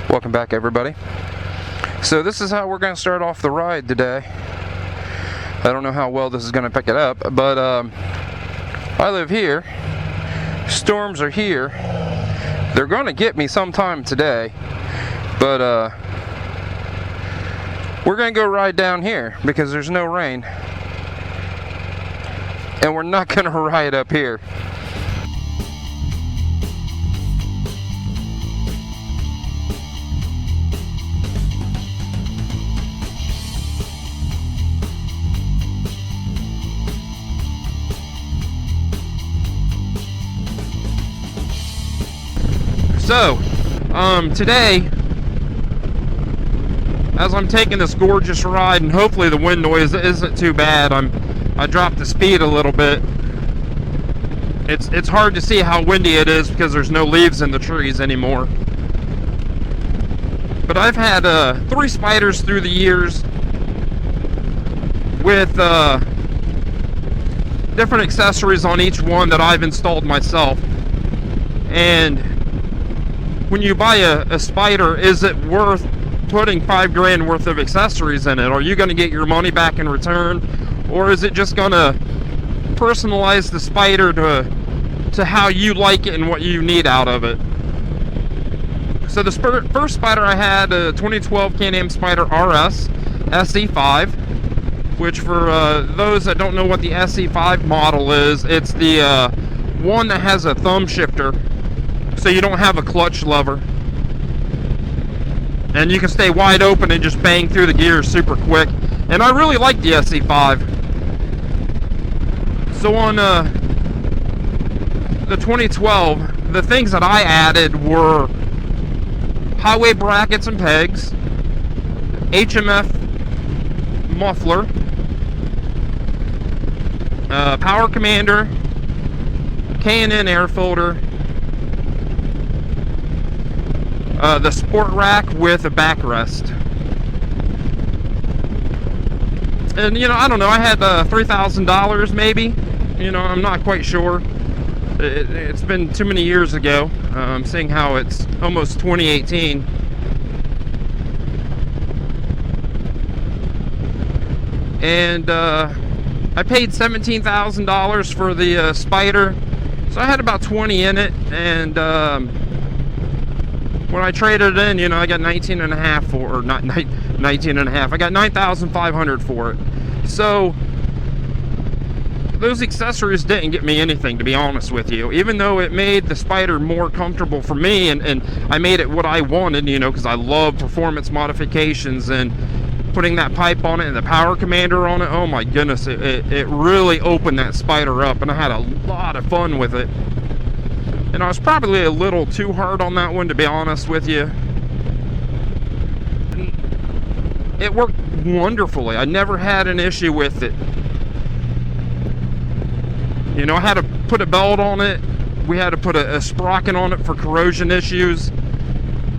Welcome back, everybody. So this is how we're going to start off the ride today. I don't know how well this is going to pick it up, but I live here. Storms are here. They're going to get me sometime today, but we're going to go ride down here because there's no rain. And we're not going to ride up here. So, today, as I'm taking this gorgeous ride, and hopefully the wind noise isn't too bad, I dropped the speed a little bit. It's hard to see how windy it is because there's no leaves in the trees anymore. But I've had 3 Spyders through the years with different accessories on each one that I've installed myself. And when you buy a Spyder, is it worth putting $5 grand worth of accessories in it? Are you going to get your money back in return, or is it just going to personalize the Spyder to how you like it and what you need out of it? So the first Spyder I had, a 2012 Can-Am Spyder RS SE5, which for those that don't know what the SE5 model is, it's the one that has a thumb shifter, so you don't have a clutch lever. And you can stay wide open and just bang through the gears super quick. And I really like the SE5. So on the 2012, the things that I added were highway brackets and pegs, HMF muffler, power commander, K&N air filter, the sport rack with a backrest. And I don't know, I had $3,000 maybe. I'm not quite sure. It's been too many years ago, seeing how it's almost 2018. And I paid $17,000 for the Spyder, so I had about 20 in it. And when I traded it in, I got 19 and a half for, or not 19 and a half, I got 9,500 for it. So those accessories didn't get me anything, to be honest with you, even though it made the Spyder more comfortable for me, and I made it what I wanted, because I love performance modifications, and putting that pipe on it and the power commander on it, oh my goodness, it really opened that Spyder up, and I had a lot of fun with it. And I was probably a little too hard on that one, to be honest with you. It worked wonderfully. I never had an issue with it. I had to put a belt on it. We had to put a sprocket on it for corrosion issues.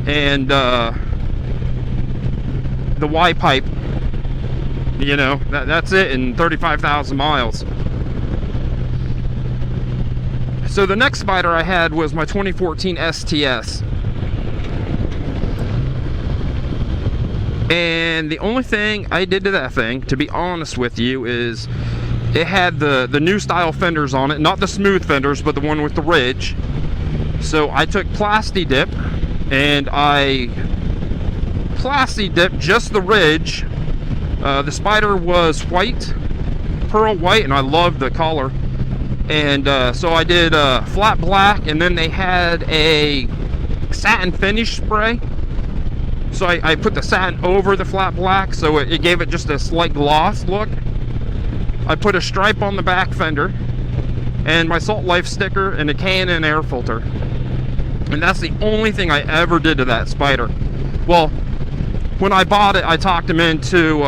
And the Y pipe. That's it in 35,000 miles. So the next Spyder I had was my 2014 STS. And the only thing I did to that thing, to be honest with you, is it had the new style fenders on it. Not the smooth fenders, but the one with the ridge. So I took Plasti Dip and I Plasti Dipped just the ridge. The Spyder was white, pearl white, and I loved the color. And so I did flat black, and then they had a satin finish spray. So I put the satin over the flat black, so it gave it just a slight gloss look. I put a stripe on the back fender, and my Salt Life sticker, and a K&N air filter. And that's the only thing I ever did to that Spyder. Well, when I bought it, I talked them into,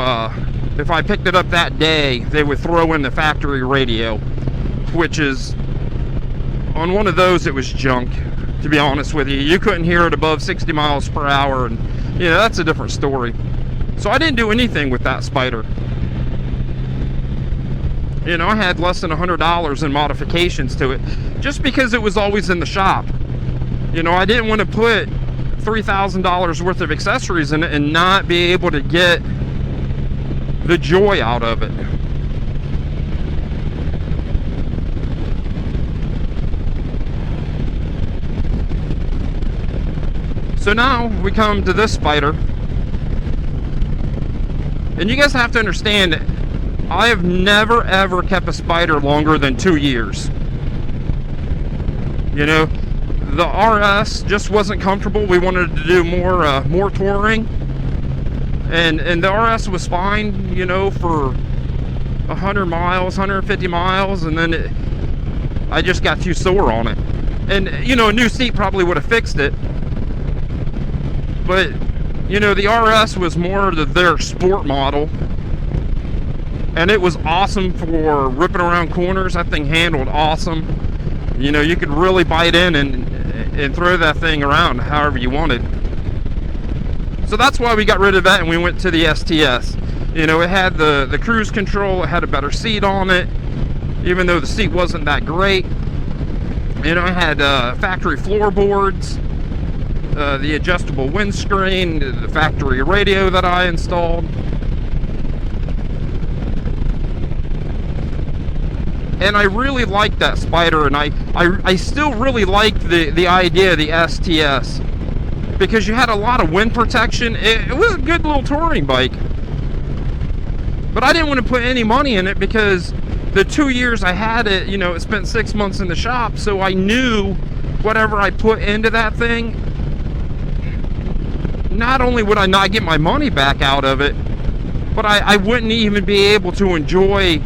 if I picked it up that day, they would throw in the factory radio, which is, on one of those, it was junk, to be honest with you. You couldn't hear it above 60 miles per hour, and that's a different story. So I didn't do anything with that Spyder. I had less than $100 in modifications to it, just because it was always in the shop. I didn't want to put $3,000 worth of accessories in it and not be able to get the joy out of it. So now we come to this Spyder, and you guys have to understand, I have never ever kept a Spyder longer than 2 years. You know, the RS just wasn't comfortable. We wanted to do more touring, and the RS was fine, you know, for 100 miles, 150 miles, and then I just got too sore on it. And you know, a new seat probably would have fixed it. But, you know, the RS was more their sport model, and it was awesome for ripping around corners. That thing handled awesome. You know, you could really bite in and throw that thing around however you wanted. So that's why we got rid of that and we went to the STS. You know, it had the cruise control, it had a better seat on it, even though the seat wasn't that great. You know, it had factory floorboards, the adjustable windscreen, the factory radio that I installed. And I really liked that Spyder, and I still really like the idea of the STS, because you had a lot of wind protection. It was a good little touring bike. But I didn't want to put any money in it because the 2 years I had it, you know, it spent 6 months in the shop, so I knew whatever I put into that thing, not only would I not get my money back out of it, but I wouldn't even be able to enjoy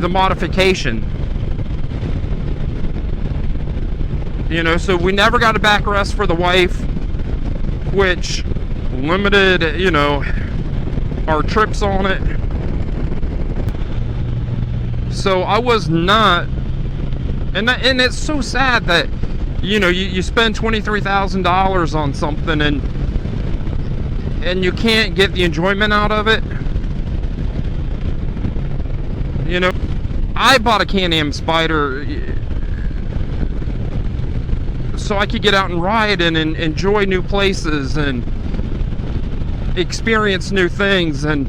the modification. You know, so we never got a backrest for the wife, which limited, you know, our trips on it. So I was not, and it's so sad that, you know, you spend $23,000 on something and you can't get the enjoyment out of it. You know, I bought a Can-Am Spyder so I could get out and ride and enjoy new places and experience new things, and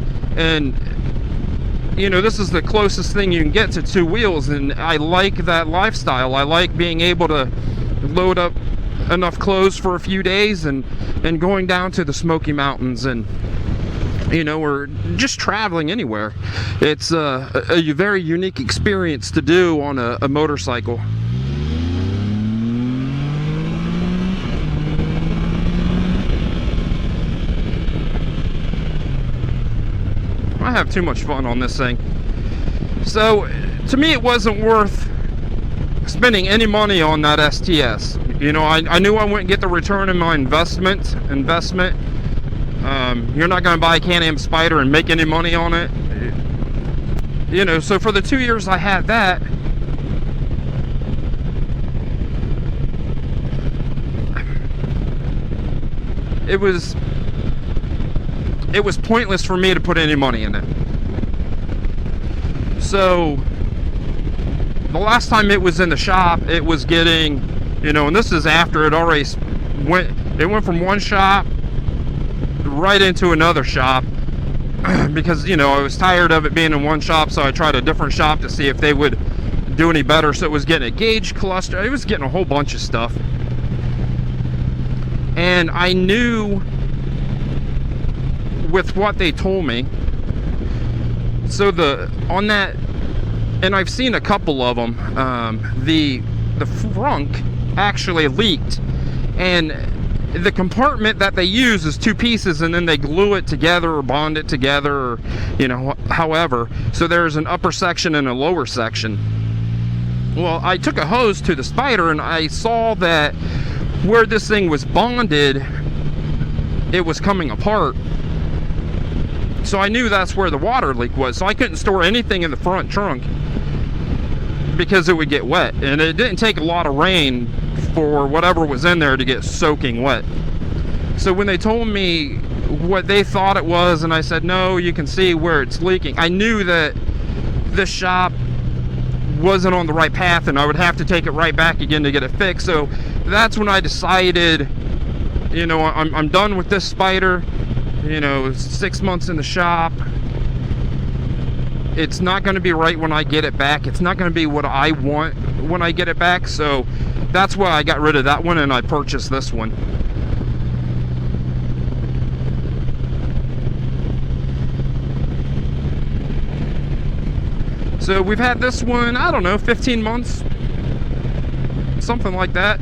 you know, this is the closest thing you can get to two wheels, and I like that lifestyle. I like being able to load up enough clothes for a few days and going down to the Smoky Mountains, and you know, or just traveling anywhere. It's a very unique experience to do on a motorcycle. I have too much fun on this thing. So to me, it wasn't worth spending any money on that STS. You know, I knew I wouldn't get the return on my investment. You're not going to buy a Can-Am Spyder and make any money on it. You know, so for the 2 years I had that, it was pointless for me to put any money in it. So the last time it was in the shop, it was getting, you know, and this is after it already went from one shop right into another shop, because, you know, I was tired of it being in one shop, so I tried a different shop to see if they would do any better. So it was getting a gauge cluster, it was getting a whole bunch of stuff, and I knew with what they told me. So on that, and I've seen a couple of them, the frunk actually leaked, and the compartment that they use is two pieces, and then they glue it together or bond it together, or, you know, however. So there's an upper section and a lower section. Well, I took a hose to the Spyder, and I saw that where this thing was bonded, it was coming apart. So I knew that's where the water leak was. So I couldn't store anything in the front trunk because it would get wet. And it didn't take a lot of rain for whatever was in there to get soaking wet. So when they told me what they thought it was, and I said, no, you can see where it's leaking, I knew that this shop wasn't on the right path, and I would have to take it right back again to get it fixed. So that's when I decided you know, I'm done with this Spyder. You know, 6 months in the shop. It's not going to be right when I get it back. It's not going to be what I want when I get it back. So that's why I got rid of that one and I purchased this one. So we've had this one, I don't know, 15 months, something like that.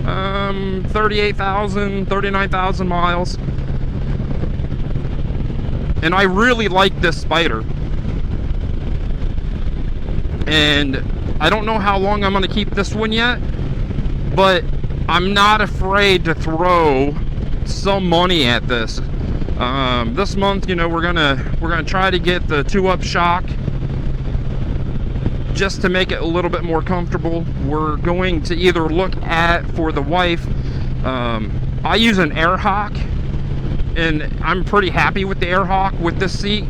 38,000, 39,000 miles. And I really like this Spyder. And I don't know how long I'm going to keep this one yet, but I'm not afraid to throw some money at this. This month, you know, we're gonna try to get the 2-up shock, just to make it a little bit more comfortable. We're going to either look at, for the wife, I use an Air Hawk, and I'm pretty happy with the Air Hawk with this seat.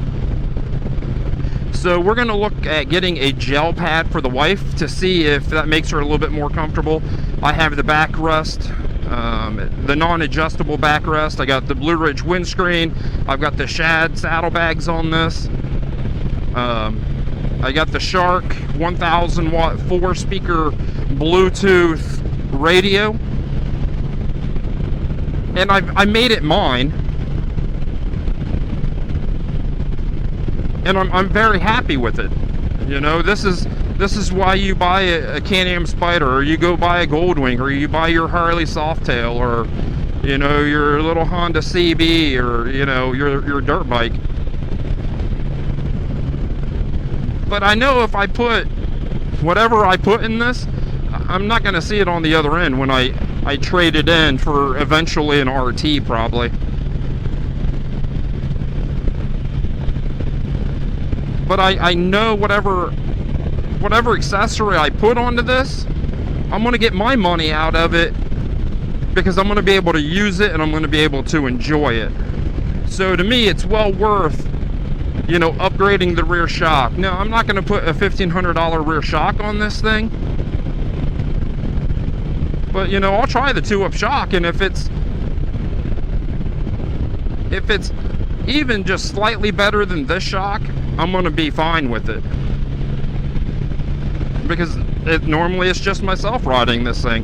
So we're going to look at getting a gel pad for the wife to see if that makes her a little bit more comfortable. I have the backrest, the non-adjustable backrest. I got the Blue Ridge windscreen. I've got the Shad saddlebags on this. I got the Shark 1000 watt 4-speaker Bluetooth radio, and I made it mine, and I'm very happy with it. You know, this is why you buy a Can-Am Spyder, or you go buy a Goldwing, or you buy your Harley Softail, or you know, your little Honda CB, or you know, your dirt bike. But I know if I put whatever I put in this, I'm not going to see it on the other end when I trade it in for eventually an RT, probably. But I know whatever accessory I put onto this, I'm going to get my money out of it, because I'm going to be able to use it and I'm going to be able to enjoy it. So to me, it's well worth, you know, upgrading the rear shock. Now, I'm not going to put a $1,500 rear shock on this thing, but you know, I'll try the 2-up shock, and if it's even just slightly better than this shock, I'm going to be fine with it, because normally it's just myself riding this thing.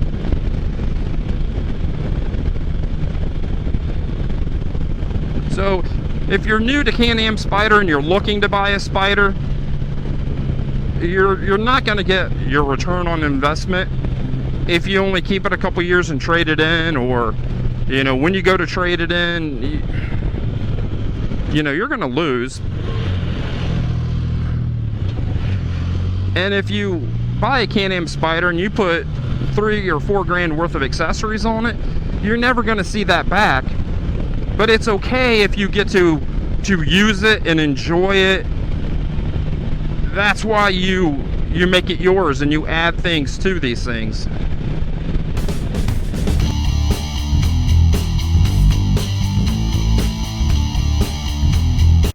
So if you're new to Can-Am Spyder and you're looking to buy a Spyder, you're not going to get your return on investment if you only keep it a couple years and trade it in, or you know, when you go to trade it in, you know, you're going to lose. And if you buy a Can-Am Spyder and you put $3 or $4 grand worth of accessories on it, you're never going to see that back. But it's okay if you get to use it and enjoy it. That's why you make it yours and you add things to these things.